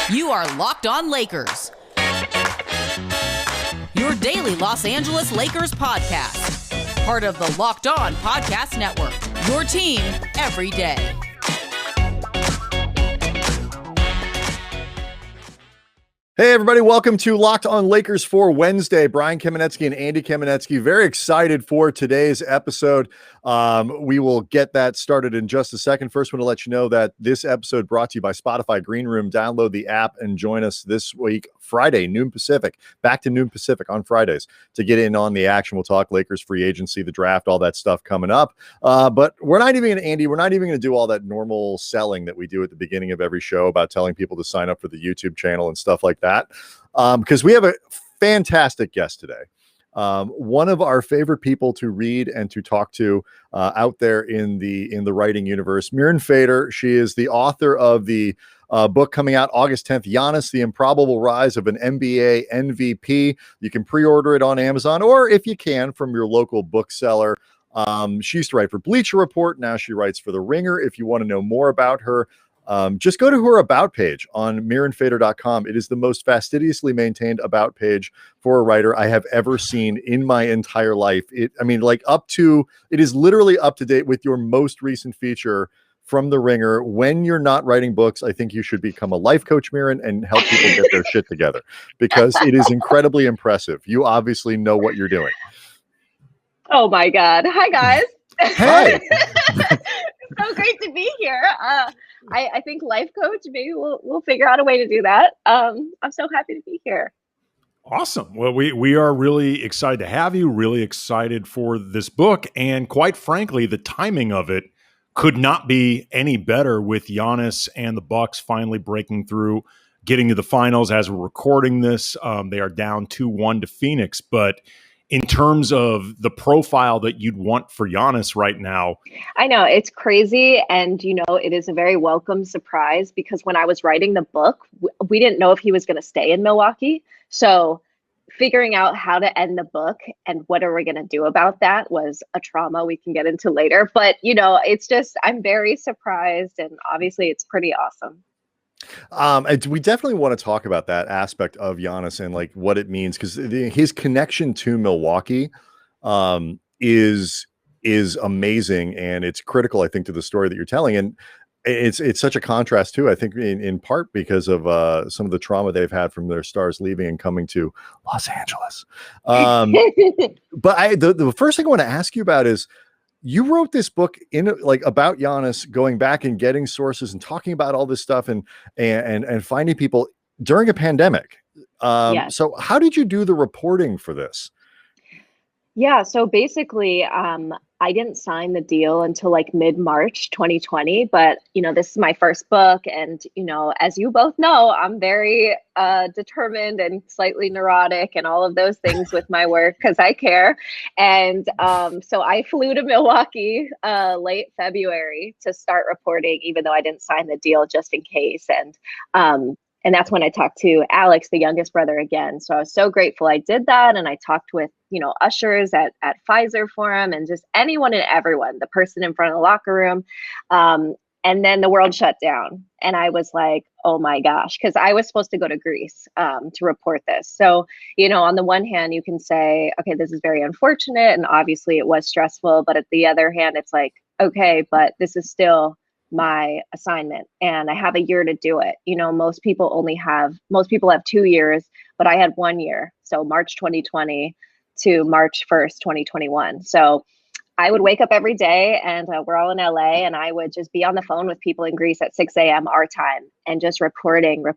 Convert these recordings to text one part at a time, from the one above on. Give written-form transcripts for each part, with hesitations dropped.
You are Locked On Lakers, your daily Los Angeles Lakers podcast. Part of the Locked On Podcast Network, your team every day. Hey, everybody. Welcome to Locked On Lakers for Wednesday. Brian Kamenetsky and Andy Kamenetsky. Very excited for today's episode. We will get that started in just a second. First, want to let you know that this episode brought to you by Spotify Green Room. Download the app and join us this week, Friday, noon Pacific. Back to noon Pacific on Fridays to get in on the action. We'll talk Lakers free agency, the draft, all that stuff coming up. But we're not even going to, Andy, we're not even going to do all that normal selling that we do at the beginning of every show about telling people to sign up for the YouTube channel and stuff like that. Because we have a fantastic guest today. One of our favorite people to read and to talk to out there in the writing universe, Mirin Fader. She is the author of the book coming out August 10th, Giannis, the Improbable Rise of an NBA MVP. You can pre-order it on Amazon, or if you can, from your local bookseller. She used to write for Bleacher Report. Now she writes for The Ringer. If you want to know more about her, just go to her about page on mirinfader.com. It is the most fastidiously maintained about page for a writer I have ever seen in my entire life. It is literally up to date with your most recent feature from The Ringer. When you're not writing books, I think you should become a life coach, Mirin, and help people get their shit together, because it is incredibly impressive. You obviously know what you're doing. Oh my God. Hi, guys. Hey. So great to be here. I think life coach, maybe we'll figure out a way to do that. I'm so happy to be here. Awesome. Well, we are really excited to have you, really excited for this book. And quite frankly, the timing of it could not be any better, with Giannis and the Bucks finally breaking through, getting to the finals. As we're recording this, they are down 2-1 to Phoenix. But in terms of the profile that you'd want for Giannis right now. I know, it's crazy. And, it is a very welcome surprise, because when I was writing the book, we didn't know if he was going to stay in Milwaukee. So figuring out how to end the book and what are we going to do about that was a trauma we can get into later. But, it's just, I'm very surprised. And obviously it's pretty awesome. We definitely want to talk about that aspect of Giannis and like what it means, because his connection to Milwaukee is amazing, and it's critical, I think, to the story that you're telling. And it's such a contrast too, I think, in part because of some of the trauma they've had from their stars leaving and coming to Los Angeles. But the first thing I want to ask you about is, you wrote this book about Giannis, going back and getting sources and talking about all this stuff and finding people during a pandemic. Yes. So how did you do the reporting for this? Yeah. So basically, I didn't sign the deal until like mid-March 2020, but this is my first book. And, as you both know, I'm very determined and slightly neurotic and all of those things with my work, because I care. And so I flew to Milwaukee late February to start reporting, even though I didn't sign the deal, just in case. And that's when I talked to Alex, the youngest brother, again. So I was so grateful I did that. And I talked with, ushers at Pfizer for him, and just anyone and everyone, the person in front of the locker room. And then the world shut down. And I was like, oh my gosh, because I was supposed to go to Greece to report this. So, on the one hand, you can say, okay, this is very unfortunate. And obviously it was stressful. But at the other hand, it's like, okay, but this is still my assignment and I have a year to do it. Most people have 2 years, but I had 1 year. So March 2020 to March 1st, 2021. So I would wake up every day, and we're all in LA, and I would just be on the phone with people in Greece at 6 a.m. our time, and just reporting. Who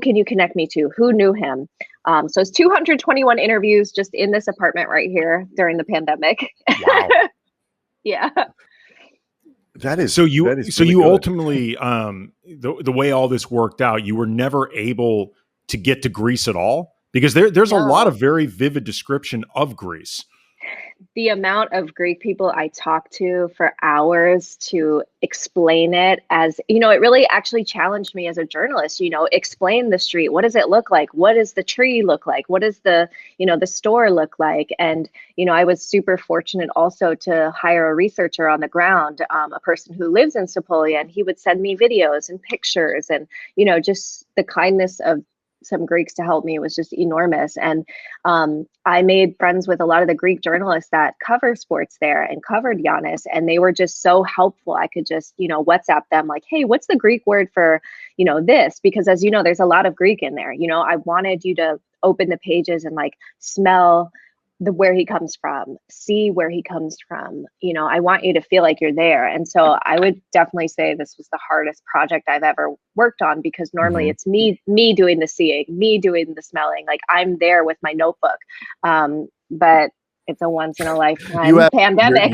can you connect me to? Who knew him? So it's 221 interviews just in this apartment right here during the pandemic. Wow. Yeah. That is you ultimately, the way all this worked out, you were never able to get to Greece at all, because there's a lot of very vivid description of Greece. the amount of Greek people I talked to for hours to explain it, as you know, it really actually challenged me as a journalist. Explain the street. What does it look like? What does the tree look like? What does the store look like? And I was super fortunate also to hire a researcher on the ground, a person who lives in Sepolia, and he would send me videos and pictures, and just the kindness of some Greeks to help me was just enormous. And I made friends with a lot of the Greek journalists that cover sports there and covered Giannis, and they were just so helpful. I could just, WhatsApp them like, hey, what's the Greek word for, this? Because as you know, there's a lot of Greek in there. I wanted you to open the pages and like smell where he comes from, see where he comes from. I want you to feel like you're there. And so I would definitely say this was the hardest project I've ever worked on, because normally it's me doing the seeing, me doing the smelling. Like I'm there with my notebook. But it's a once in a lifetime pandemic.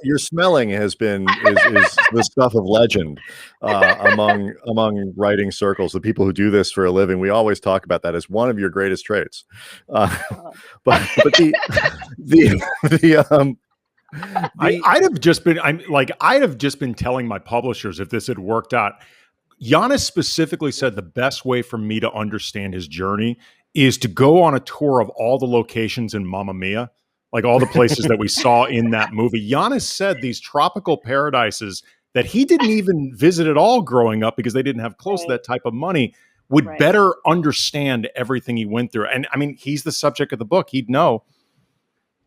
Your smelling is the stuff of legend among writing circles. The people who do this for a living, we always talk about that as one of your greatest traits. But I'd have just been telling my publishers, if this had worked out. Giannis specifically said the best way for me to understand his journey is to go on a tour of all the locations in Mamma Mia, like all the places that we saw in that movie. Giannis said these tropical paradises that he didn't even visit at all growing up because they didn't have close to that type of money would better understand everything he went through. And I mean, he's the subject of the book. He'd know.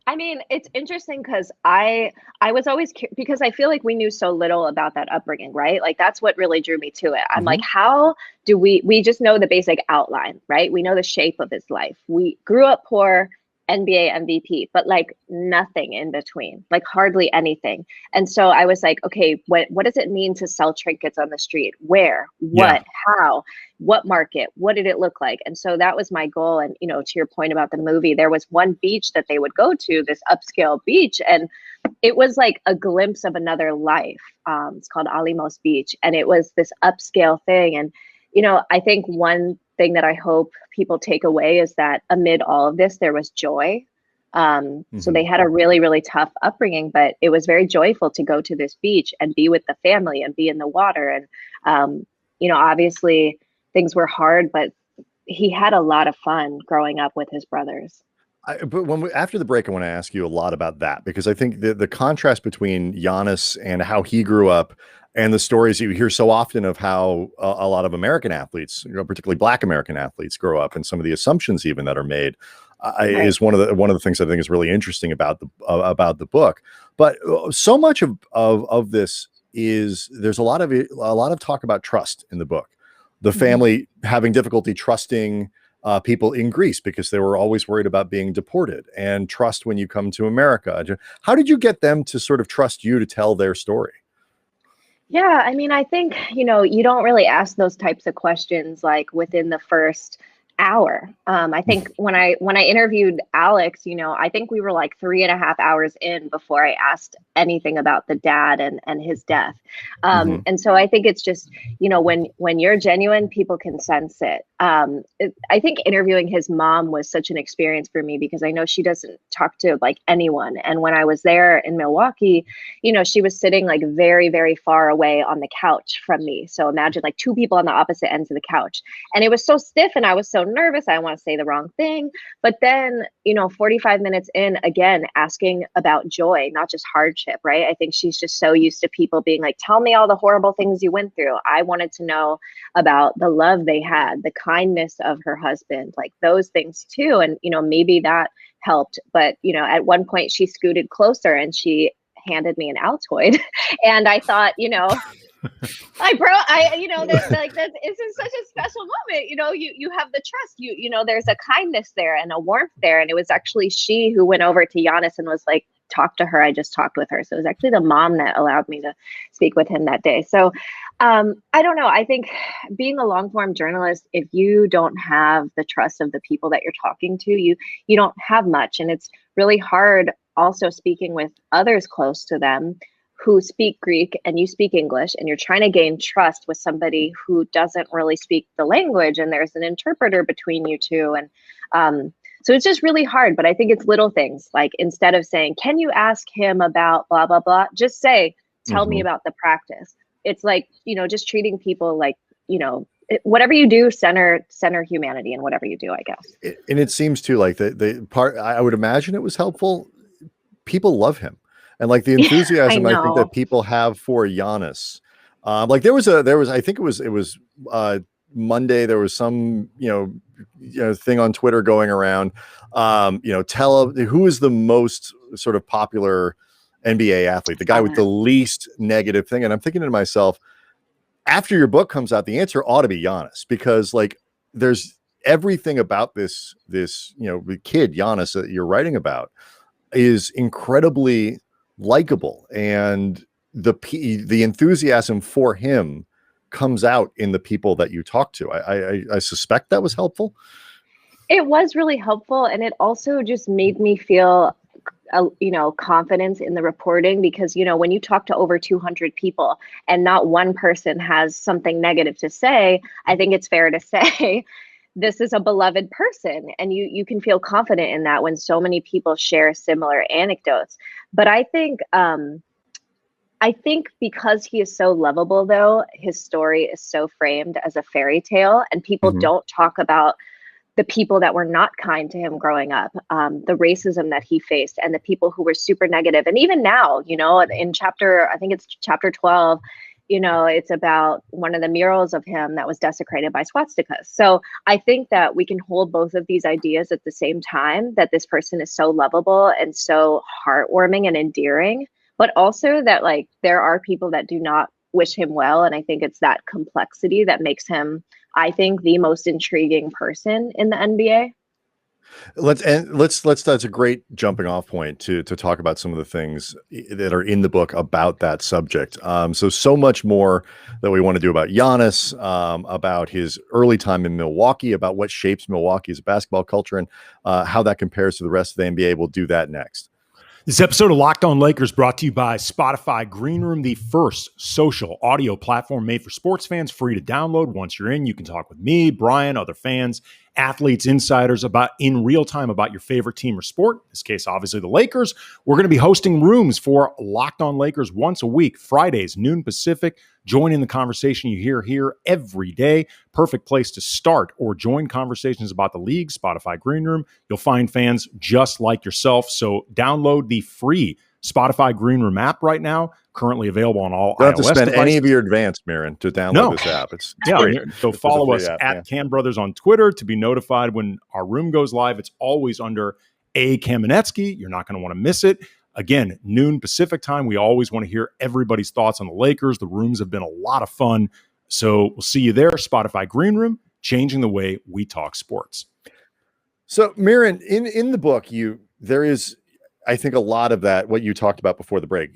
I mean, it's interesting because I was always because I feel like we knew so little about that upbringing, right? Like that's what really drew me to it. I'm like, how do we just know the basic outline, right? We know the shape of his life. We grew up poor, NBA MVP, but like nothing in between, like hardly anything. And so I was like, okay, what does it mean to sell trinkets on the street? Where, what, how, what market, what did it look like? And so that was my goal. And, to your point about the movie, there was one beach that they would go to, this upscale beach, and it was like a glimpse of another life. It's called Alimos Beach. And it was this upscale thing. And, I think one thing that I hope people take away is that amid all of this, there was joy. So they had a really, really tough upbringing, but it was very joyful to go to this beach and be with the family and be in the water. And, obviously things were hard, but he had a lot of fun growing up with his brothers. But after the break, I want to ask you a lot about that, because I think the contrast between Giannis and how he grew up and the stories you hear so often of how a lot of American athletes, particularly Black American athletes, grow up, and some of the assumptions even that are made is one of the things I think is really interesting about the book. But so much of this is there's a lot of talk about trust in the book. The family having difficulty trusting people in Greece because they were always worried about being deported, and trust when you come to America. How did you get them to sort of trust you to tell their story? Yeah, I mean, I think, you don't really ask those types of questions like within the first hour. I think when I interviewed Alex, I think we were like 3.5 hours in before I asked anything about the dad and his death. And so I think it's just, when you're genuine, people can sense it. I think interviewing his mom was such an experience for me because I know she doesn't talk to like anyone. And when I was there in Milwaukee, she was sitting like very, very far away on the couch from me. So imagine like two people on the opposite ends of the couch. And it was so stiff and I was so nervous. I want to say the wrong thing. But then, 45 minutes in, again, asking about joy, not just hardship, right? I think she's just so used to people being like, tell me all the horrible things you went through. I wanted to know about the love they had, the kindness of her husband, like those things too. And, maybe that helped. But, at one point she scooted closer and she handed me an Altoid. And I thought, this is such a special moment. You have the trust, there's a kindness there and a warmth there. And it was actually she who went over to Giannis and was like, talk to her. I just talked with her. So it was actually the mom that allowed me to speak with him that day. So I don't know. I think being a long form journalist, if you don't have the trust of the people that you're talking to, you don't have much. And it's really hard also speaking with others close to them who speak Greek and you speak English, and you're trying to gain trust with somebody who doesn't really speak the language, and there's an interpreter between you two. And So it's just really hard, but I think it's little things. Like, instead of saying, can you ask him about blah, blah, blah, just say, tell me about the practice. It's like, just treating people like, whatever you do, center humanity in whatever you do, I guess. And it seems too like the part, I would imagine it was helpful. People love him, and like the enthusiasm I think that people have for Giannis. Like there was I think it was Monday, there was some thing on Twitter going around, tell who is the most sort of popular NBA athlete, the guy with the least negative thing. And I'm thinking to myself, after your book comes out, the answer ought to be Giannis, because like there's everything about this kid Giannis that you're writing about is incredibly likable, and the enthusiasm for him comes out in the people that you talk to. I suspect that was helpful. It was really helpful, and it also just made me feel confidence in the reporting, because when you talk to over 200 people and not one person has something negative to say, I think it's fair to say this is a beloved person, and you can feel confident in that when so many people share similar anecdotes. But I think because he is so lovable, though, his story is so framed as a fairy tale, and people don't talk about the people that were not kind to him growing up, the racism that he faced, and the people who were super negative. And even now, in I think it's chapter 12, it's about one of the murals of him that was desecrated by swastikas. So I think that we can hold both of these ideas at the same time, that this person is so lovable and so heartwarming and endearing, but also that like there are people that do not wish him well. And I think it's that complexity that makes him, I think, the most intriguing person in the NBA. That's a great jumping off point to talk about some of the things that are in the book about that subject. So much more that we want to do about Giannis, about his early time in Milwaukee, about what shapes Milwaukee as a basketball culture, and how that compares to the rest of the NBA. We'll do that next. This episode of Locked On Lakers brought to you by Spotify Green Room, the first social audio platform made for sports fans, free to download. Once you're in, you can talk with me, Brian, other fans, athletes, insiders in real time about your favorite team or sport. In this case, obviously the Lakers. We're going to be hosting rooms for Locked On Lakers once a week, Fridays, noon Pacific. Join in the conversation you hear here every day. Perfect place to start or join conversations about the league, Spotify Green Room. You'll find fans just like yourself. So download the free Spotify Green Room app right now, currently available on all iOS devices. You don't have to spend devices. Any of your advance, Mirin, to download this app. It's great. So follow us at Cam Brothers on Twitter to be notified when our room goes live. It's always under A. Kamenetsky. You're not going to want to miss it. Again, noon Pacific time. We always want to hear everybody's thoughts on the Lakers. The rooms have been a lot of fun. So we'll see you there. Spotify Green Room, changing the way we talk sports. So Mirin, in the book, there is, I think, a lot of that, what you talked about before the break,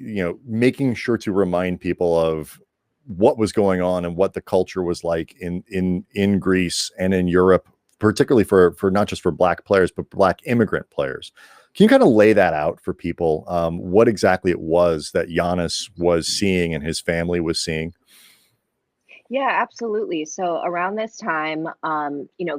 making sure to remind people of what was going on and what the culture was like in Greece and in Europe, particularly for not just for Black players, but Black immigrant players. Can you kind of lay that out for people, what exactly it was that Giannis was seeing and his family was seeing? Yeah, absolutely. So around this time,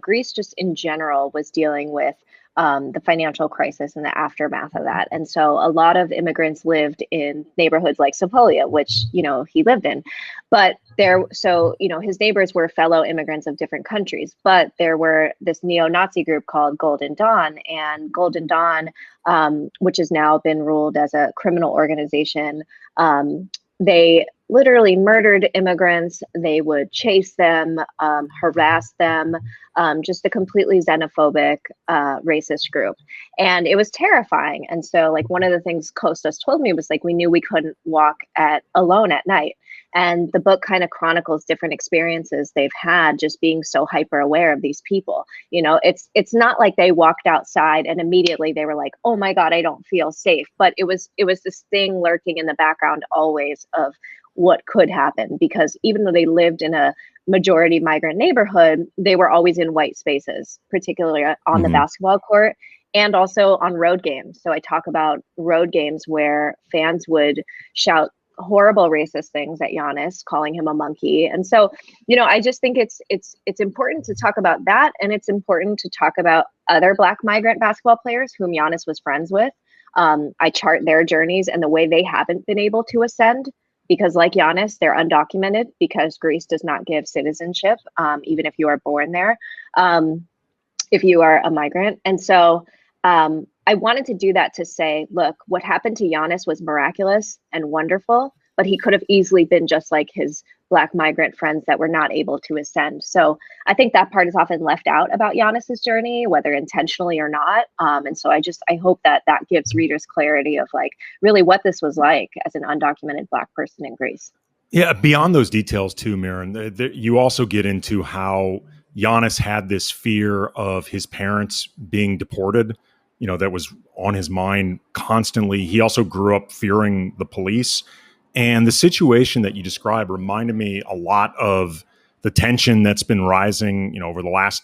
Greece just in general was dealing with the financial crisis and the aftermath of that. And so a lot of immigrants lived in neighborhoods like Sopolia, which, he lived in. But his neighbors were fellow immigrants of different countries. But there were this neo-Nazi group called Golden Dawn, and Golden Dawn, which has now been ruled as a criminal organization, they literally murdered immigrants. They would chase them, harass them, just a completely xenophobic, racist group. And it was terrifying. And so like one of the things Kostas told me was like, we knew we couldn't walk alone at night. And the book kind of chronicles different experiences they've had just being so hyper aware of these people. It's not like they walked outside and immediately they were like, oh my God, I don't feel safe. But it was this thing lurking in the background always of what could happen, because even though they lived in a majority migrant neighborhood, they were always in white spaces, particularly on the basketball court and also on road games. So I talk about road games where fans would shout horrible racist things at Giannis, calling him a monkey. And so, I just think it's important to talk about that, and it's important to talk about other Black migrant basketball players whom Giannis was friends with. I chart their journeys and the way they haven't been able to ascend, because like Giannis, they're undocumented because Greece does not give citizenship, even if you are born there, if you are a migrant. And so I wanted to do that to say, look, what happened to Giannis was miraculous and wonderful, but he could have easily been just like his Black migrant friends that were not able to ascend. So I think that part is often left out about Giannis's journey, whether intentionally or not. And so I hope that gives readers clarity of like really what this was like as an undocumented Black person in Greece. Yeah, beyond those details too, Mirin, you also get into how Giannis had this fear of his parents being deported, that was on his mind constantly. He also grew up fearing the police. And the situation that you described reminded me a lot of the tension that's been rising, over the last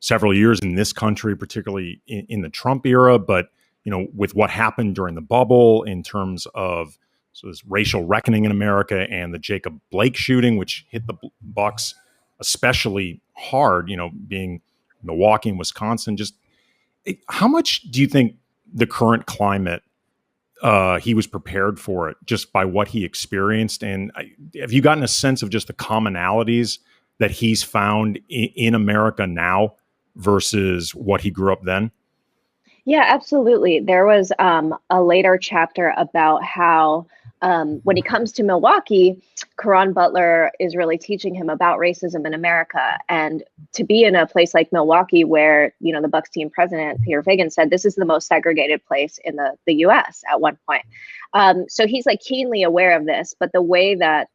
several years in this country, particularly in the Trump era, but, with what happened during the bubble in terms of this racial reckoning in America and the Jacob Blake shooting, which hit the Bucks especially hard, being Milwaukee and Wisconsin. Just how much do you think the current climate, he was prepared for it just by what he experienced? And have you gotten a sense of just the commonalities that he's found in America now versus what he grew up then? Yeah, absolutely. There was a later chapter about how when he comes to Milwaukee, Caron Butler is really teaching him about racism in America. And to be in a place like Milwaukee where, the Bucks team president, Peter Feigin, said this is the most segregated place in the US at one point. So he's like keenly aware of this, but the way that,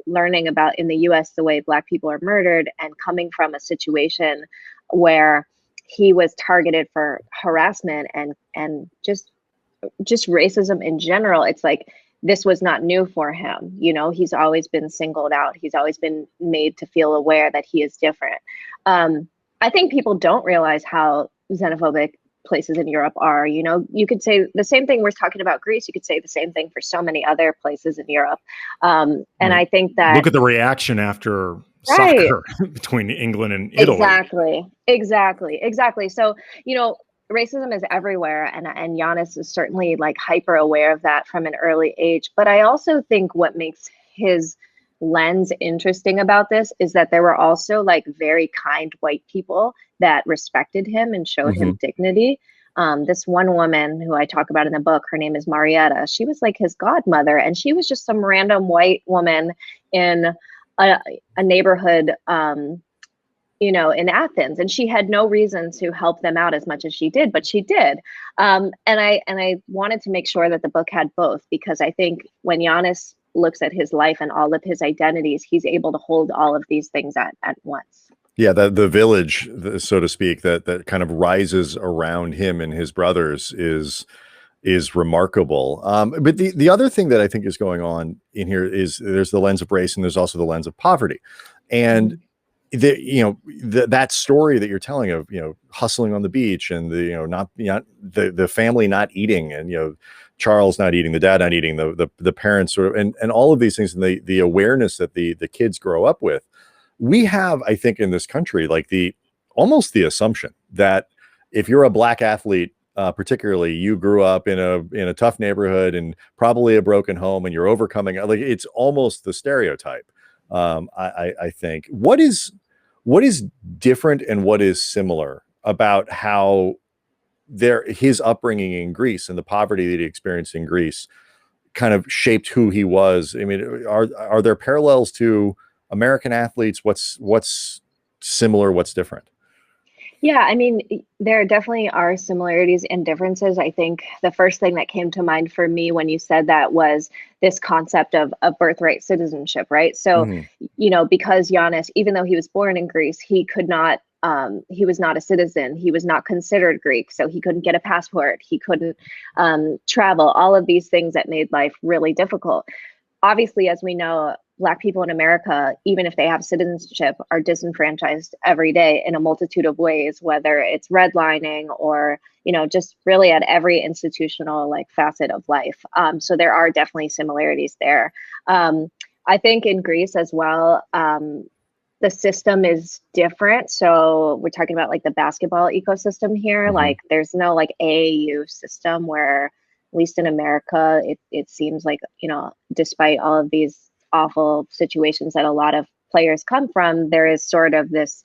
learning about in the US, the way Black people are murdered and coming from a situation where he was targeted for harassment and just racism in general, it's like, this was not new for him. He's always been singled out. He's always been made to feel aware that he is different. I think people don't realize how xenophobic places in Europe are. You could say the same thing we're talking about Greece. You could say the same thing for so many other places in Europe. And I think that look at the reaction after soccer between England and Italy. Exactly. So, racism is everywhere, and Giannis is certainly like hyper aware of that from an early age. But I also think what makes his lens interesting about this is that there were also like very kind white people that respected him and showed him dignity. This one woman who I talk about in the book, her name is Marietta. She was like his godmother, and she was just some random white woman in a neighborhood, in Athens, and she had no reason to help them out as much as she did, but she did. And I wanted to make sure that the book had both, because I think when Giannis looks at his life and all of his identities, he's able to hold all of these things at once. Yeah, the village, so to speak, that kind of rises around him and his brothers is remarkable. But the other thing that I think is going on in here is there's the lens of race and there's also the lens of poverty. And that story that you're telling of, hustling on the beach and the family not eating, and, Charles not eating, the dad not eating, the parents sort of, and all of these things, and the awareness that the kids grow up with. We have, I think, in this country, like almost the assumption that if you're a Black athlete, particularly, you grew up in a tough neighborhood and probably a broken home, and you're overcoming, like, it's almost the stereotype. I think what is different and what is similar about how his upbringing in Greece and the poverty that he experienced in Greece kind of shaped who he was. I mean, are there parallels to American athletes? What's similar? What's different? Yeah, I mean, there definitely are similarities and differences. I think the first thing that came to mind for me when you said that was this concept of birthright citizenship, right? So, because Giannis, even though he was born in Greece, he was not a citizen. He was not considered Greek, so he couldn't get a passport. He couldn't travel, all of these things that made life really difficult. Obviously, as we know, Black people in America, even if they have citizenship, are disenfranchised every day in a multitude of ways, whether it's redlining or, just really at every institutional like facet of life. So there are definitely similarities there. I think in Greece as well, the system is different. So we're talking about like the basketball ecosystem here. Mhm. Like there's no like AAU system where, at least in America, it seems like, despite all of these awful situations that a lot of players come from, there is sort of this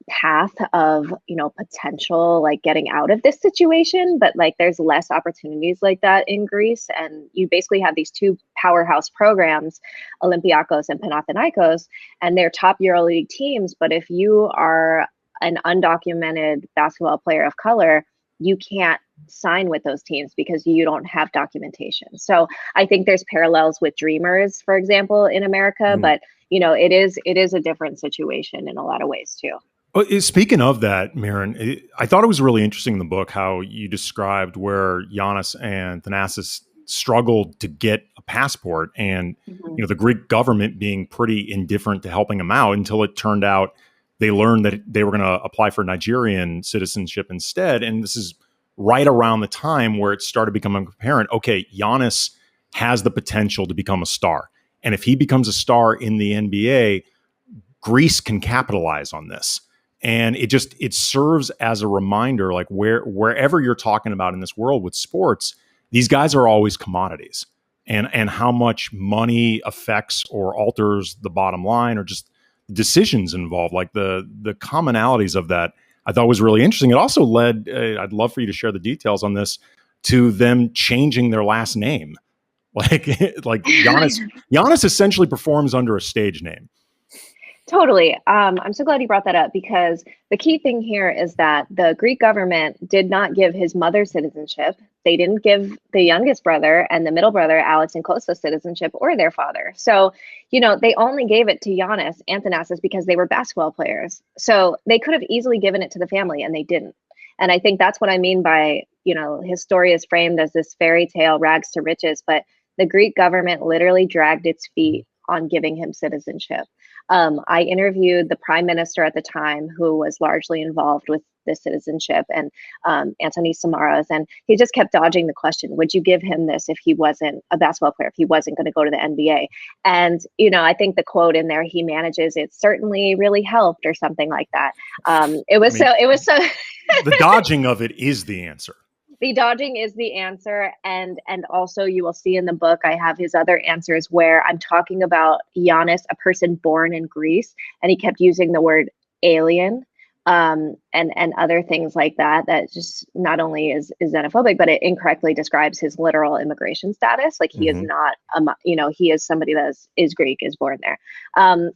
path of, potential like getting out of this situation, but like there's less opportunities like that in Greece. And you basically have these two powerhouse programs, Olympiacos and Panathinaikos, and they're top EuroLeague teams. But if you are an undocumented basketball player of color, you can't sign with those teams because you don't have documentation. So I think there's parallels with Dreamers, for example, in America, but it is a different situation in a lot of ways too. Well, speaking of that, Mirin, I thought it was really interesting in the book how you described where Giannis and Thanasis struggled to get a passport, and the Greek government being pretty indifferent to helping them out until it turned out they learned that they were going to apply for Nigerian citizenship instead. And this is right around the time where it started becoming apparent, okay, Giannis has the potential to become a star. And if he becomes a star in the NBA, Greece can capitalize on this. And it serves as a reminder, like wherever you're talking about in this world with sports, these guys are always commodities, and how much money affects or alters the bottom line or just decisions involved, like the commonalities of that, I thought was really interesting. It also led, I'd love for you to share the details on this, to them changing their last name. Like Giannis essentially performs under a stage name. Totally. I'm so glad you brought that up, because the key thing here is that the Greek government did not give his mother citizenship. They didn't give the youngest brother and the middle brother, Alex and Kostas, citizenship, or their father. So, they only gave it to Giannis Antetokounmpo because they were basketball players. So they could have easily given it to the family, and they didn't. And I think that's what I mean by, his story is framed as this fairy tale rags to riches, but the Greek government literally dragged its feet on giving him citizenship. I interviewed the prime minister at the time, who was largely involved with the citizenship, and Anthony Samaras, and he just kept dodging the question, would you give him this if he wasn't a basketball player, if he wasn't going to go to the NBA? And, I think the quote in there, he manages, it certainly really helped, or something like that. It was so the dodging of it is the answer. The dodging is the answer. And also you will see in the book, I have his other answers where I'm talking about Giannis, a person born in Greece, and he kept using the word alien, and other things like that, that just not only is xenophobic, but it incorrectly describes his literal immigration status. Like he is not, he is somebody that is Greek, is born there.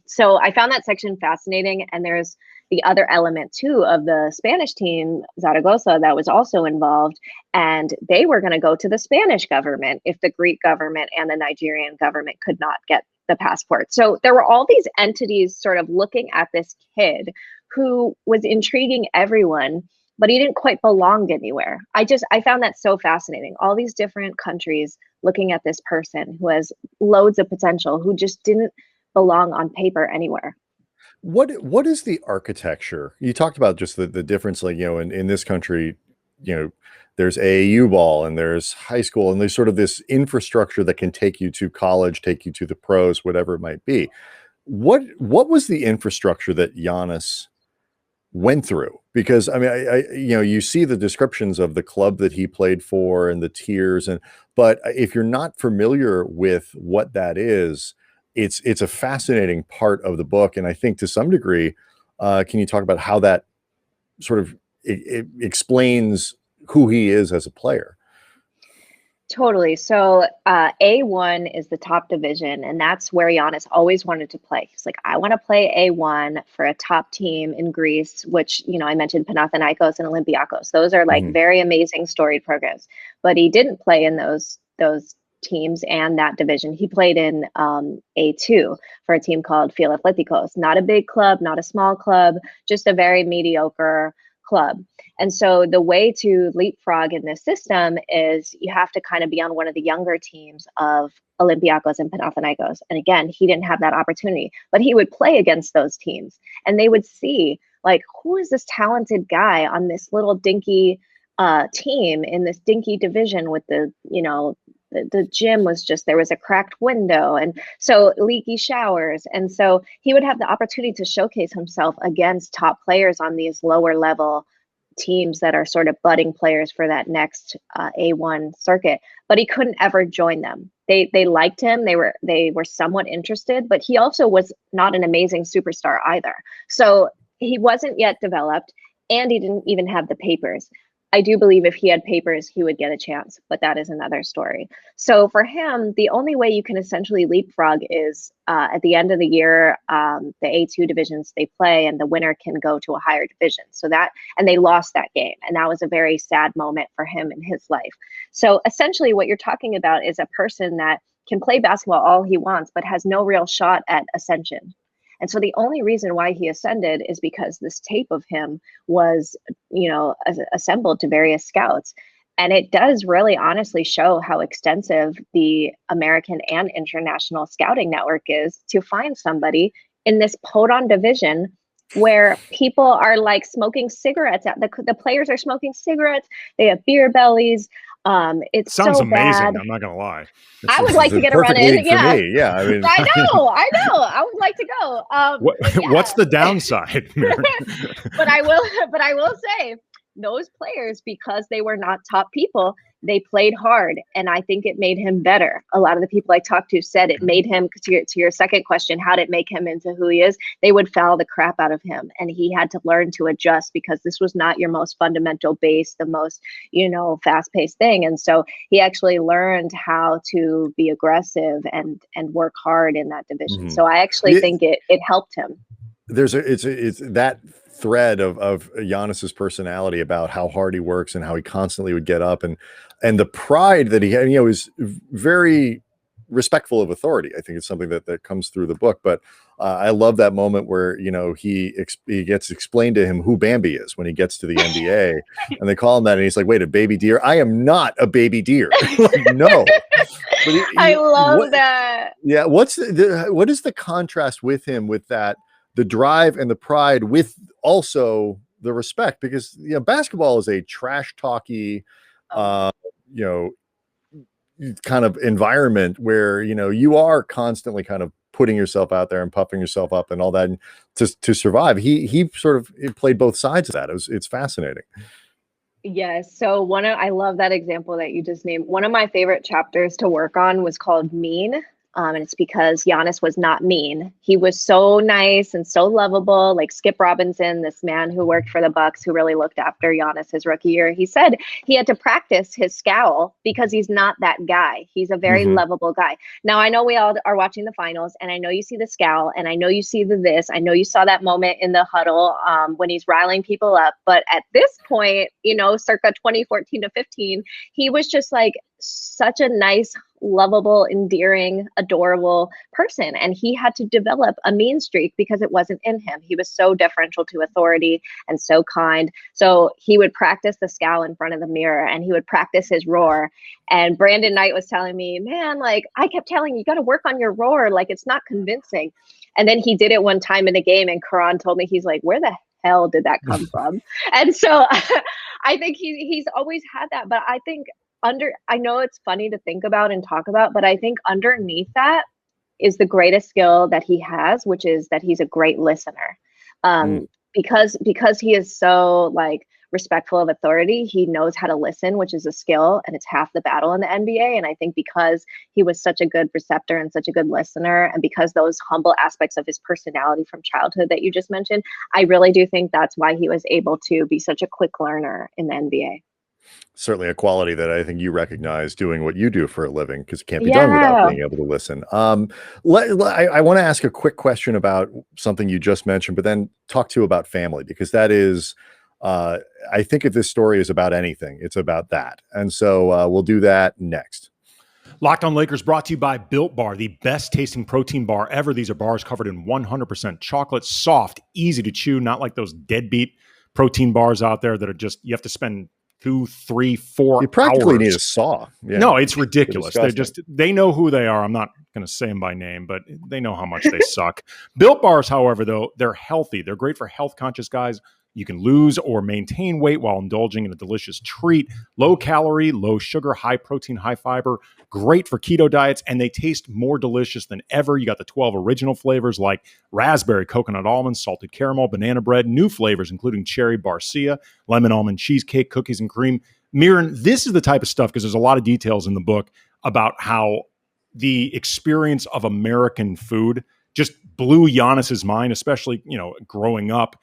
So I found that section fascinating. And there's the other element too of the Spanish team, Zaragoza, that was also involved, and they were going to go to the Spanish government if the Greek government and the Nigerian government could not get the passport. So there were all these entities sort of looking at this kid who was intriguing everyone, but he didn't quite belong anywhere. I found that so fascinating. All these different countries looking at this person who has loads of potential, who just didn't belong on paper anywhere. What is the architecture? You talked about just the difference, like, in this country, there's AAU ball and there's high school, and there's sort of this infrastructure that can take you to college, take you to the pros, whatever it might be. What was the infrastructure that Giannis went through? Because I mean, you see the descriptions of the club that he played for and the tiers, but if you're not familiar with what that is, it's a fascinating part of the book. And I think to some degree, can you talk about how that sort of it explains who he is as a player? Totally. So A1 is the top division, and that's where Giannis always wanted to play. He's like, I want to play A1 for a top team in Greece, which, I mentioned Panathinaikos and Olympiacos. Those are like very amazing storied programs. But he didn't play in those teams and that division. He played in A2 for a team called Philadelphiakos. Not a big club, not a small club, just a very mediocre club. And so the way to leapfrog in this system is you have to kind of be on one of the younger teams of Olympiacos and Panathinaikos. And again, he didn't have that opportunity, but he would play against those teams and they would see like, who is this talented guy on this little dinky team in this dinky division with the, you know, the gym was just, there was a cracked window and so leaky showers. And so he would have the opportunity to showcase himself against top players on these lower level teams that are sort of budding players for that next A1 circuit, but he couldn't ever join them. They liked him. They were somewhat interested, but he also was not an amazing superstar either. So he wasn't yet developed and he didn't even have the papers. I do believe if he had papers, he would get a chance, but that is another story. So for him, the only way you can essentially leapfrog is at the end of the year, the A2 divisions they play and the winner can go to a higher division. So that, and they lost that game. And that was a very sad moment for him in his life. So essentially what you're talking about is a person that can play basketball all he wants, but has no real shot at ascension. And so the only reason why he ascended is because this tape of him was, you know, assembled to various scouts. And it does really honestly show how extensive the American and international scouting network is to find somebody in this podon division where people are like smoking cigarettes. The players are smoking cigarettes. They have beer bellies. It's sounds so amazing. bad. I'm not gonna lie. I would like to get a run in. Yeah, yeah. I mean, I know. I would like to go. What's the downside? But I will say those players, because they were not top people, they played hard, and I think it made him better. A lot of the people I talked to said it made him, to your second question, how did it make him into who he is? They would foul the crap out of him, and he had to learn to adjust because this was not your most fundamental base, the most, you know, fast-paced thing. And so he actually learned how to be aggressive and work hard in that division. Mm-hmm. So I actually think it helped him. It's that thread of Giannis's personality about how hard he works and how he constantly would get up and the pride that he had, you know, is very respectful of authority. I think it's something that comes through the book, but I love that moment where, you know, he gets explained to him who Bambi is when he gets to the NBA and they call him that. And he's like, wait, a baby deer? I am not a baby deer. Like, no. But I love that. Yeah. What is the contrast with him with that, the drive and the pride with also the respect, because, you know, basketball is a trash talky, you know, kind of environment where, you know, you are constantly kind of putting yourself out there and puffing yourself up and all that to survive. He sort of played both sides of that. It's fascinating. Yes. So I love that example that you just named. One of my favorite chapters to work on was called Mean. And it's because Giannis was not mean. He was so nice and so lovable. Like Skip Robinson, this man who worked for the Bucks, who really looked after Giannis his rookie year, he said he had to practice his scowl because he's not that guy. He's a very lovable guy. Now, I know we all are watching the finals, and I know you see the scowl, and I know you see the this. I know you saw that moment in the huddle when he's riling people up. But at this point, you know, circa 2014 to 15, he was just like such a nice, lovable, endearing, adorable person. And he had to develop a mean streak because it wasn't in him. He was so deferential to authority and so kind. So he would practice the scowl in front of the mirror and he would practice his roar. And Brandon Knight was telling me, man, like I kept telling you, got to work on your roar. Like it's not convincing. And then he did it one time in a game and Karan told me, he's like, where the hell did that come from? And so I think he's always had that. But I think I know it's funny to think about and talk about, but I think underneath that is the greatest skill that he has, which is that he's a great listener. Because he is so like respectful of authority, he knows how to listen, which is a skill, and it's half the battle in the NBA. And I think because he was such a good receptor and such a good listener, and because those humble aspects of his personality from childhood that you just mentioned, I really do think that's why he was able to be such a quick learner in the NBA. Certainly a quality that I think you recognize doing what you do for a living, because it can't be done without being able to listen. I want to ask a quick question about something you just mentioned, but then talk to you about family, because that is, I think if this story is about anything, it's about that. And so we'll do that next. Locked on Lakers brought to you by Built Bar, the best tasting protein bar ever. These are bars covered in 100% chocolate, soft, easy to chew, not like those deadbeat protein bars out there that are just, you have to spend 2, 3, 4 You practically hours. need a saw. Yeah. No, it's ridiculous. They're They know who they are. I'm not going to say them by name, but they know how much they suck. Built Bars, however, though, they're healthy. They're great for health conscious guys. You can lose or maintain weight while indulging in a delicious treat. Low calorie, low sugar, high protein, high fiber. Great for keto diets, and they taste more delicious than ever. You got the 12 original flavors like raspberry, coconut almond, salted caramel, banana bread, new flavors including cherry barcia, lemon almond cheesecake, cookies and cream. Mirin, this is the type of stuff, because there's a lot of details in the book about how the experience of American food just blew Giannis's mind, especially, growing up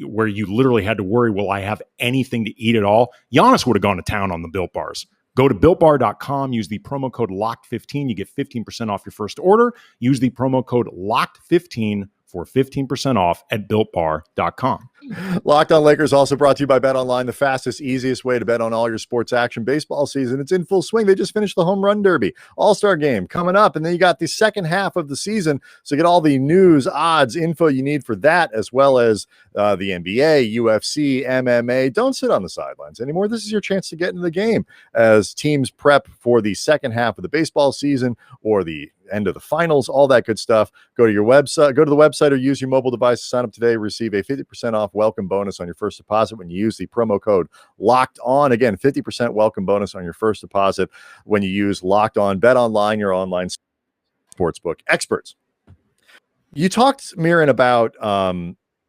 where you literally had to worry, will I have anything to eat at all? Giannis would have gone to town on the Built Bars. Go to BuiltBar.com, use the promo code LOCKED15. You get 15% off your first order. Use the promo code LOCKED15 for 15% off at BuiltBar.com. Locked On Lakers also brought to you by BetOnline, the fastest, easiest way to bet on all your sports action. Baseball season, it's in full swing. They just finished the Home Run Derby. All-Star game coming up, and then you got the second half of the season. So get all the news, odds, info you need for that, as well as the NBA, UFC, MMA. Don't sit on the sidelines anymore. This is your chance to get into the game as teams prep for the second half of the baseball season or the end of the finals, all that good stuff. Go to the website or use your mobile device to sign up today. Receive a 50% off welcome bonus on your first deposit when you use the promo code Locked On. Again, 50% welcome bonus on your first deposit when you use Locked On. Bet Online, your online sportsbook experts. You talked, Mirin, about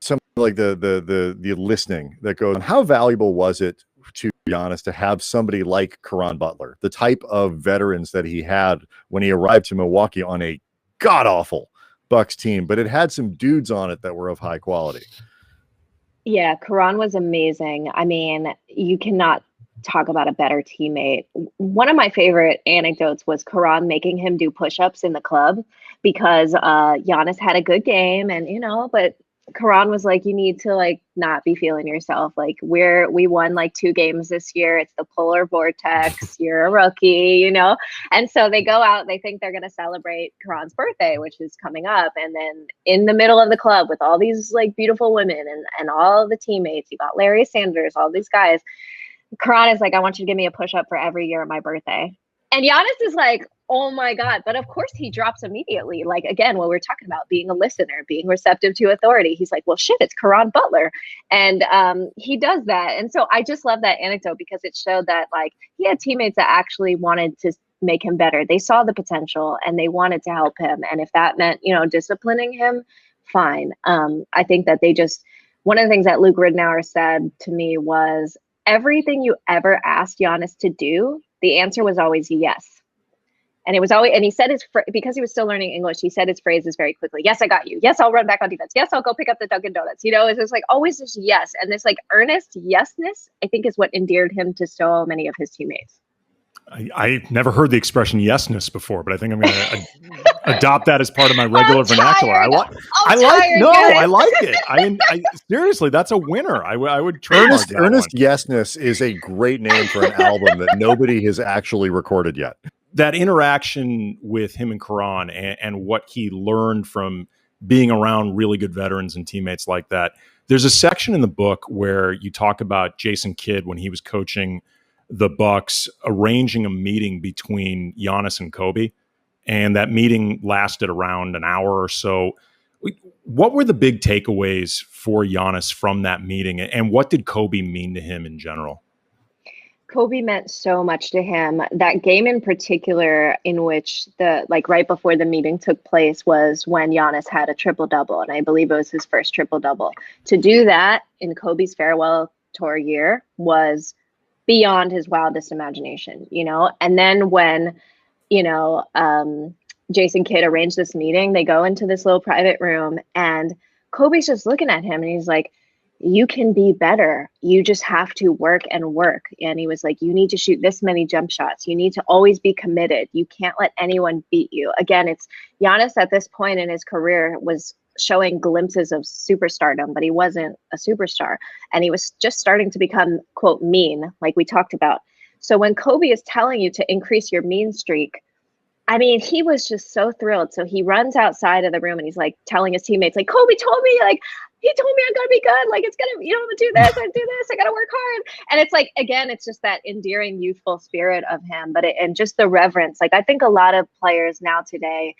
some like the listening that goes on. How valuable was it to Giannis to have somebody like Caron Butler, the type of veterans that he had when he arrived to Milwaukee on a god-awful Bucks team, but it had some dudes on it that were of high quality? Yeah, Caron was amazing. I mean, you cannot talk about a better teammate. One of my favorite anecdotes was Caron making him do push-ups in the club because Giannis had a good game, and but Caron was like, you need to like not be feeling yourself. Like we won like 2 games this year. It's the polar vortex. You're a rookie, And so they go out, they think they're going to celebrate Caron's birthday, which is coming up. And then in the middle of the club with all these like beautiful women and all the teammates, you got Larry Sanders, all these guys. Caron is like, I want you to give me a push-up for every year of my birthday. And Giannis is like, oh my God. But of course he drops immediately. Like, again, what we're talking about, being a listener, being receptive to authority. He's like, well, shit, it's Caron Butler. And he does that. And so I just love that anecdote because it showed that like he had teammates that actually wanted to make him better. They saw the potential and they wanted to help him. And if that meant, disciplining him, fine. I think that one of the things that Luke Ridnour said to me was, everything you ever asked Giannis to do, the answer was always yes. And it was always, and he said because he was still learning English, he said his phrases very quickly. Yes, I got you. Yes, I'll run back on defense. Yes, I'll go pick up the Dunkin' Donuts. It's just like always just yes. And this like earnest yesness, I think, is what endeared him to so many of his teammates. I've never heard the expression yesness before, but I think I'm going to adopt that as part of my regular vernacular. I like it. I mean, seriously, that's a winner. I would trademark that. Earnest Yesness is a great name for an album that nobody has actually recorded yet. That interaction with him and Caron and what he learned from being around really good veterans and teammates like that. There's a section in the book where you talk about Jason Kidd when he was coaching the Bucks, arranging a meeting between Giannis and Kobe. And that meeting lasted around an hour or so. What were the big takeaways for Giannis from that meeting? And what did Kobe mean to him in general? Kobe meant so much to him. That game in particular, in which right before the meeting took place, was when Giannis had a triple-double. And I believe it was his first triple-double. To do that in Kobe's farewell tour year was beyond his wildest imagination, And then when, Jason Kidd arranged this meeting, they go into this little private room and Kobe's just looking at him and he's like, you can be better. You just have to work and work. And he was like, you need to shoot this many jump shots. You need to always be committed. You can't let anyone beat you. Again, it's Giannis at this point in his career was showing glimpses of superstardom, but he wasn't a superstar. And he was just starting to become, quote, mean, like we talked about. So when Kobe is telling you to increase your mean streak, I mean, he was just so thrilled. So he runs outside of the room and he's like telling his teammates, like, Kobe told me, like, he told me I'm gonna be good. Like it's gonna, I'm gonna do this, I gotta work hard. And it's like, again, it's just that endearing youthful spirit of him, and just the reverence. Like I think a lot of players now today,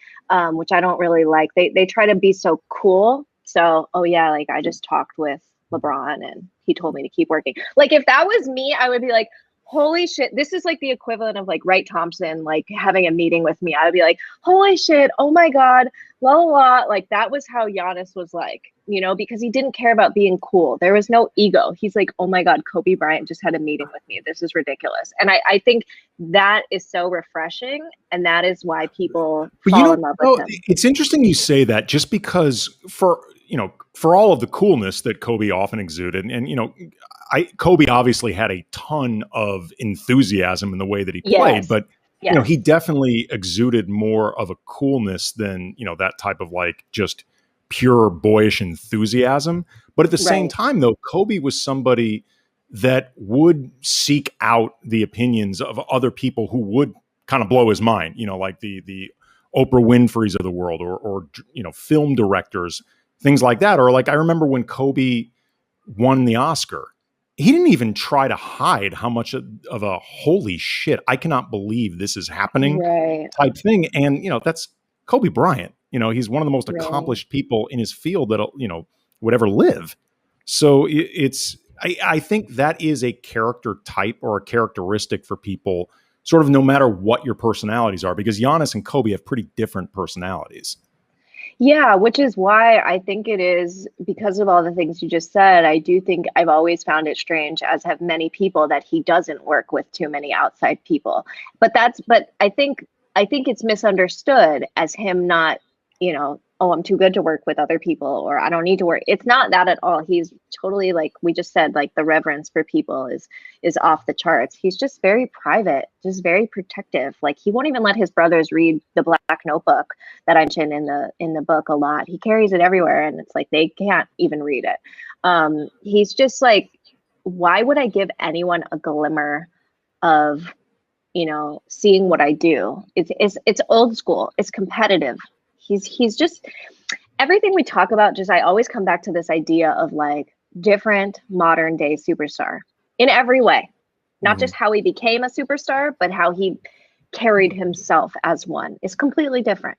which I don't really like, they try to be so cool. So, oh yeah, like I just talked with LeBron and he told me to keep working. Like if that was me, I would be like, holy shit, this is like the equivalent of like Wright Thompson, like having a meeting with me. I would be like, holy shit, oh my God, la la la. Like that was how Giannis was like, because he didn't care about being cool. There was no ego. He's like, oh my God, Kobe Bryant just had a meeting with me. This is ridiculous. And I think that is so refreshing. And that is why people fall in love with him. It's interesting you say that, just because for all of the coolness that Kobe often exuded, and Kobe obviously had a ton of enthusiasm in the way that he played, but he definitely exuded more of a coolness than that type of like just pure boyish enthusiasm. But at the same time, though, Kobe was somebody that would seek out the opinions of other people who would kind of blow his mind. Like the Oprah Winfrey's of the world, or film directors, things like that. Or like I remember when Kobe won the Oscar, he didn't even try to hide how much of a holy shit, I cannot believe this is happening type thing. And, that's Kobe Bryant. He's one of the most accomplished people in his field that, would ever live. So I think that is a character type or a characteristic for people, sort of no matter what your personalities are, because Giannis and Kobe have pretty different personalities. Yeah, which is why I think it is, because of all the things you just said, I do think I've always found it strange, as have many people, that he doesn't work with too many outside people. But I think it's misunderstood as him not, oh, I'm too good to work with other people, or I don't need to work. It's not that at all. He's totally, like we just said, like the reverence for people is off the charts. He's just very private, just very protective. Like he won't even let his brothers read the Black Notebook that I mentioned in the book a lot. He carries it everywhere, and it's like they can't even read it. He's just like, why would I give anyone a glimmer of seeing what I do? It's old school. It's competitive. He's just, everything we talk about, I always come back to this idea of like different modern day superstar in every way, not just how he became a superstar, but how he carried himself as one is completely different.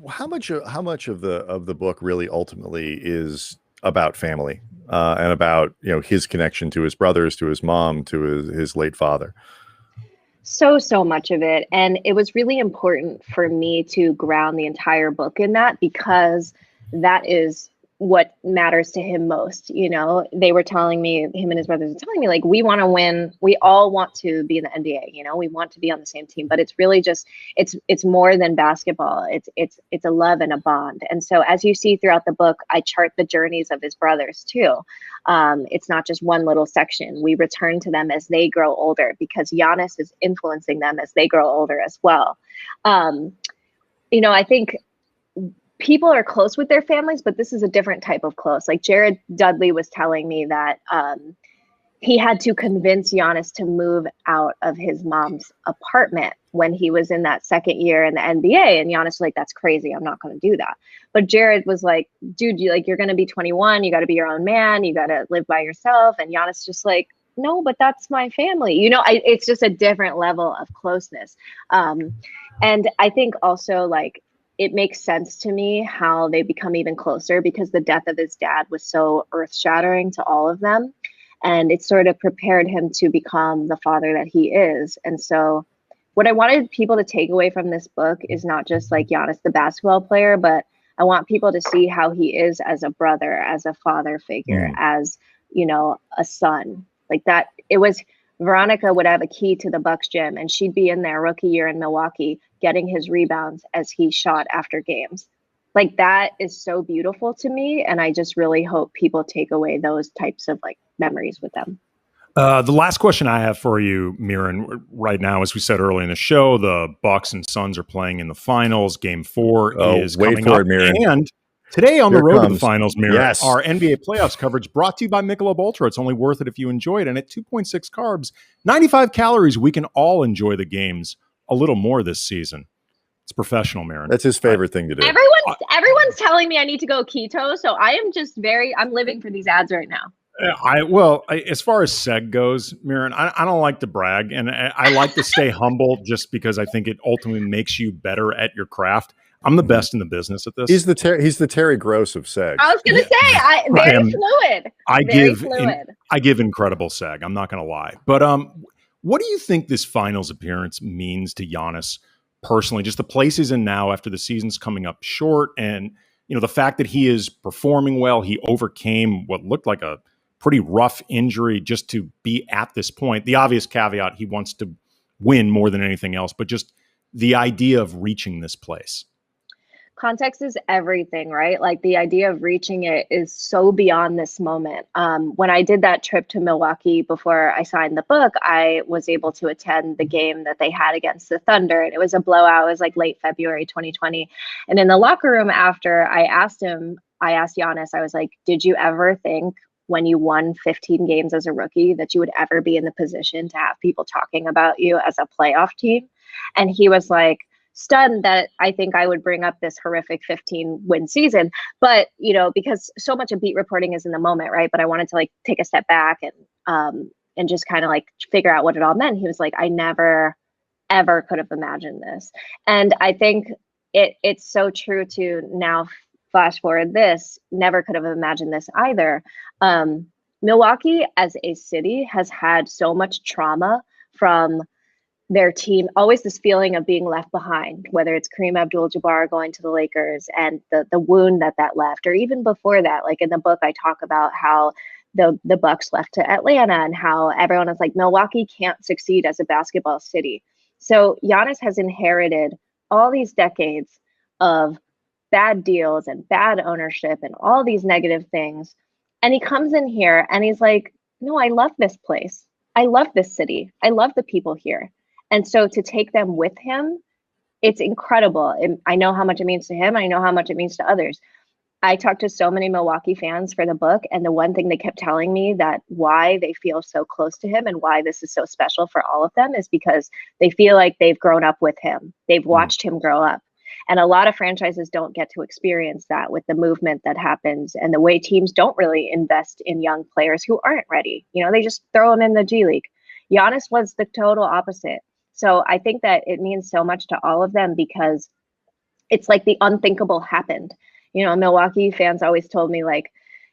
How much of the book really ultimately is about family and about, his connection to his brothers, to his mom, to his late father? So much of it. And it was really important for me to ground the entire book in that, because that is what matters to him most. They were telling me, him and his brothers were telling me, like, we want to win. We all want to be in the NBA, we want to be on the same team, but it's really just, it's more than basketball. It's a love and a bond. And so as you see throughout the book, I chart the journeys of his brothers too. It's not just one little section. We return to them as they grow older, because Giannis is influencing them as they grow older as well. I think people are close with their families, but this is a different type of close. Like Jared Dudley was telling me that he had to convince Giannis to move out of his mom's apartment when he was in that second year in the NBA. And Giannis was like, that's crazy. I'm not going to do that. But Jared was like, dude, you're going to be 21. You got to be your own man. You got to live by yourself. And Giannis just like, no, but that's my family. It's just a different level of closeness. And I think also, like, it makes sense to me how they become even closer, because the death of his dad was so earth-shattering to all of them. And it sort of prepared him to become the father that he is. And so what I wanted people to take away from this book is not just like Giannis, the basketball player, but I want people to see how he is as a brother, as a father figure, as, a son. Like that, it was, Veronica would have a key to the Bucks gym, and she'd be in there rookie year in Milwaukee getting his rebounds as he shot after games. Like that is so beautiful to me. And I just really hope people take away those types of like memories with them. The last question I have for you, Mirin, right now, as we said earlier in the show, the Bucks and Suns are playing in the finals. Game 4 is coming up. And today on the road to the finals, Mirin, our NBA playoffs coverage brought to you by Michelob Ultra. It's only worth it if you enjoy it. And at 2.6 carbs, 95 calories, we can all enjoy the games a little more this season. It's professional, Mirin. That's his favorite thing to do. Everyone's telling me I need to go keto, so I'm living for these ads right now. As far as seg goes, Mirin, I don't like to brag, and I like to stay humble just because I think it ultimately makes you better at your craft. I'm the best in the business at this. He's the Terry Gross of seg. I was going to say, very fluid. I give incredible seg. I'm not going to lie. But what do you think this finals appearance means to Giannis personally? Just the place he's in now after the season's coming up short, and the fact that he is performing well. He overcame what looked like a pretty rough injury just to be at this point. The obvious caveat, he wants to win more than anything else, but just the idea of reaching this place. Context is everything, right? Like the idea of reaching it is so beyond this moment. When I did that trip to Milwaukee before I signed the book, I was able to attend the game that they had against the Thunder. And it was a blowout. It was like late February 2020. And in the locker room after, I asked Giannis, I was like, did you ever think when you won 15 games as a rookie that you would ever be in the position to have people talking about you as a playoff team? And he was like, stunned that I think I would bring up this horrific 15-win season. But, because so much of beat reporting is in the moment, right? But I wanted to take a step back and just kind of figure out what it all meant. He was like, I never, ever could have imagined this. And I think it's so true to now flash forward this, never could have imagined this either. Milwaukee as a city has had so much trauma from their team, always this feeling of being left behind, whether it's Kareem Abdul-Jabbar going to the Lakers and the wound that left, or even before that, like in the book, I talk about how the Bucks left to Atlanta and how everyone is like, Milwaukee can't succeed as a basketball city. So Giannis has inherited all these decades of bad deals and bad ownership and all these negative things. And he comes in here and he's like, no, I love this place. I love this city. I love the people here. And so to take them with him, it's incredible. And I know how much it means to him. I know how much it means to others. I talked to so many Milwaukee fans for the book, and the one thing they kept telling me that why they feel so close to him and why this is so special for all of them is because they feel like they've grown up with him. They've watched him grow up. And a lot of franchises don't get to experience that with the movement that happens and the way teams don't really invest in young players who aren't ready. They just throw them in the G League. Giannis was the total opposite. So I think that it means so much to all of them because it's like the unthinkable happened. Milwaukee fans always told me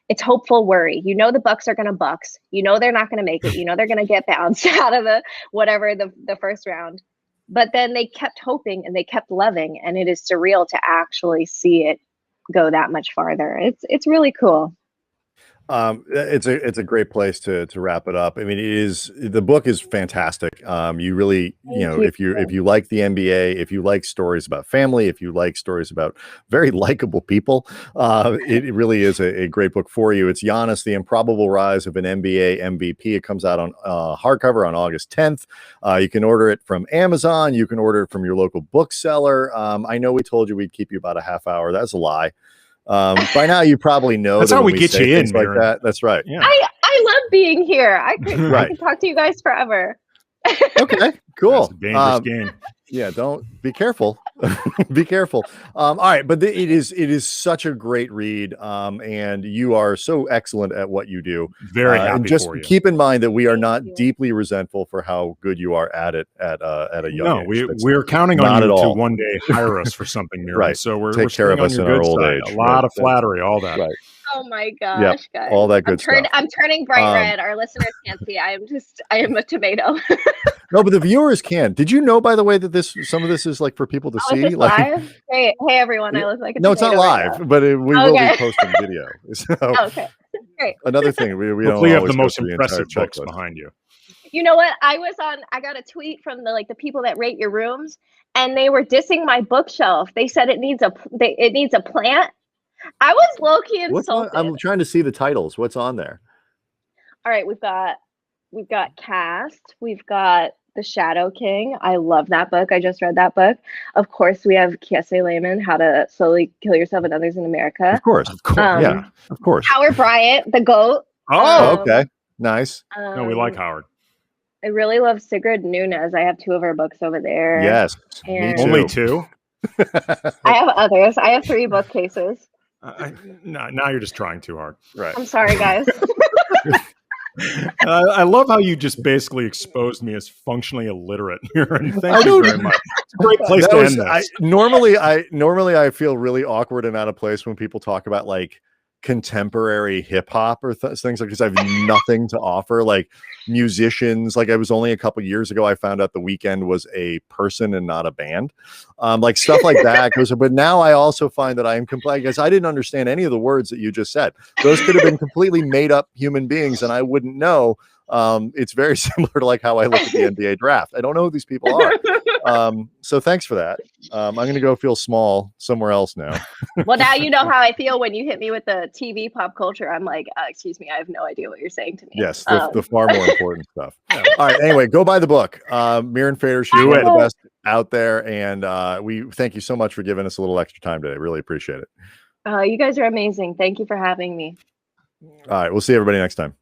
it's hopeful worry. The Bucks are going to Bucks. They're not going to make it. They're going to get bounced out of the first round. But then they kept hoping and they kept loving, and it is surreal to actually see it go that much farther. It's really cool. It's a great place to wrap it up. I mean, the book is fantastic. You really, if you like the NBA, if you like stories about family, if you like stories about very likable people, it really is a great book for you. It's Giannis, The Improbable Rise of an NBA MVP. It comes out on hardcover on August 10th. You can order it from Amazon. You can order it from your local bookseller. I know we told you we'd keep you about a half hour. That's a lie. By now you probably know that's that how we get you in like that. That's right. Yeah. I love being here. I could talk to you guys forever. Okay, cool. That's a dangerous game. Yeah, don't be careful. Be careful. All right, but it is such a great read, and you are so excellent at what you do. Very happy and just for you. Keep in mind that we are not deeply resentful for how good you are at it at a young age. We're counting on you to one day hire us for something, Mirin. Right. So we're take care of us in our old age. A lot of flattery, all that. Right. Oh my gosh, guys. All that good stuff. I'm turning bright red. Our listeners can't see. I am a tomato. No, but the viewers can. Did you know, by the way, that some of this is for people to see? Is this live? Hey everyone, I look like a no, it's not live, right but we will be posting video. So, okay, great. Another thing, we don't have the most impressive books behind you. You know what? I got a tweet from the people that rate your rooms, and they were dissing my bookshelf. They said it needs a plant. I was low-key insulted. I'm trying to see the titles. What's on there? All right, we've got Cast. We've got The Shadow King. I love that book. I just read that book. Of course, we have Kiese Layman, How to Slowly Kill Yourself and Others in America. Of course. Yeah, of course. Howard Bryant, The GOAT. Oh, okay. Nice. No, we like Howard. I really love Sigrid Nunez. I have 2 of her books over there. Yes. Me too. Only 2? I have others. I have 3 bookcases. Now you're just trying too hard. Right. I'm sorry, guys. I love how you just basically exposed me as functionally illiterate. Thank you very much. It's a great place to end this. Normally I feel really awkward and out of place when people talk about like contemporary hip hop or things like, because I have nothing to offer. Like musicians, like I was only a couple years ago, I found out The Weeknd was a person and not a band. Like stuff like that goes. But now I also find that I am complaining because I didn't understand any of the words that you just said. Those could have been completely made up human beings, and I wouldn't know. It's very similar to like how I look at the NBA draft. I don't know who these people are. So thanks for that. I'm going to go feel small somewhere else now. Well, now you know how I feel when you hit me with the TV pop culture. I'm like, excuse me, I have no idea what you're saying to me. Yes, the far more important stuff. All right. Anyway, go buy the book. Mirin Fader, she's one of the best out there. And we thank you so much for giving us a little extra time today. Really appreciate it. You guys are amazing. Thank you for having me. All right. We'll see everybody next time.